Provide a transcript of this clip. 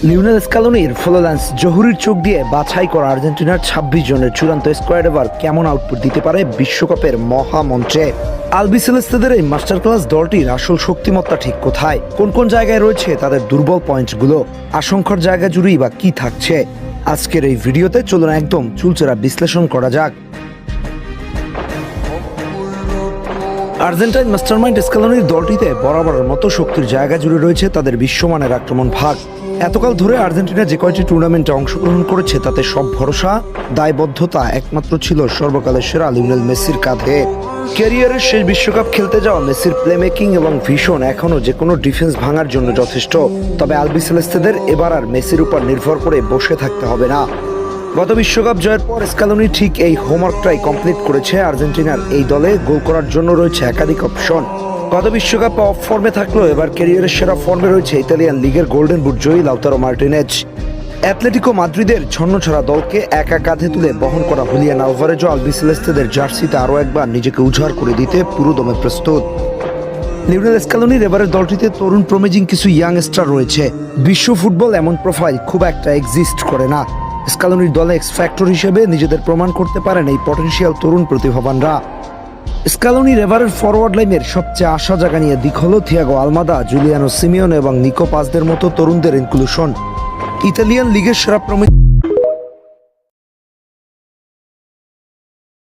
Lionel স্কালোনির Florence জহুরির চোখ দিয়ে বাছাই করা আর্জেন্টিনার ২৬ জনের চূড়ান্ত স্কোয়াড এবার কেমন আউটপুট দিতে পারে বিশ্বকাপের মহামঞ্চে। আলবিসেলেস্তেদের এই মাস্টার ক্লাস দলটির আসল শক্তিমত্তা ঠিক কোথায়, কোন কোন জায়গায় রয়েছে তাদের দুর্বল পয়েন্টগুলো, আশঙ্কার জায়গা জুড়েই বা কি থাকছে, আজকের এই ভিডিওতে চলুন একদম চুলচেরা বিশ্লেষণ করা যাক। আর্জেন্টাইন মাস্টারমাইন্ড স্কালোনির দলটিতে বরাবরের মতো শক্তির জায়গা জুড়ে রয়েছে তাদের বিশ্বমানের আক্রমণ ভাগ। এতকাল ধরে আর্জেন্টিনা যে কয়টি টুর্নামেন্টে অংশগ্রহণ করেছে তাতে সব ভরসা, দায়বদ্ধতা একমাত্র ছিল সর্বকালের সেরা লিওনেল মেসির কাঁধে। ক্যারিয়ারের শেষ বিশ্বকাপ খেলতে যাওয়া মেসির প্লেমেকিং এবং ভিশন এখনও যে কোনো ডিফেন্স ভাঙার জন্য যথেষ্ট। তবে আলবিসেলেস্তেদের এবার আর মেসির উপর নির্ভর করে বসে থাকতে হবে না। গত বিশ্বকাপ জয়ের পর স্কালোনি ঠিক এই হোমওয়ার্কটাই কমপ্লিট করেছে। আর্জেন্টিনার এই দলে গোল করার জন্য রয়েছে একাধিক অপশন। গত বিশ্বকাপে অফ ফর্মে থাকলেও এবার ক্যারিয়ারের সেরা ফর্মে রয়েছে ইতালিয়ান লিগের গোল্ডেন বুট জয়ী লাউতারো মার্টিনেজ। অ্যাটলেটিকো মাদ্রিদের ছন্নছাড়া দলকে একা কাঁধে তুলে বহন করা হুলিয়ান আলভারেজও আলবিসেলেস্তেদের জার্সিতে আরও একবার নিজেকে উজাড় করে দিতে পুরোদমে প্রস্তুত। লিওনেল স্কালোনির এবারের দলটিতে তরুণ প্রমেজিং কিছু ইয়াং স্টার রয়েছে। বিশ্ব ফুটবল এমন প্রোফাইল খুব একটা এক্সিস্ট করে না। স্কালোনির দলে এক্স ফ্যাক্টর হিসেবে নিজেদের প্রমাণ করতে পারেন এই পটেনশিয়াল তরুণ প্রতিভাবানরা। স্কালোনির এবারের ফরওয়ার্ড লাইনের সবচেয়ে আশা জাগানিয়া দিক হল থিয়াগো আলমাদা, জুলিয়ানো সিমিওনে এবং নিকো পাসদের মতো তরুণদের ইনক্লুশন। ইতালিয়ান লিগের সেরা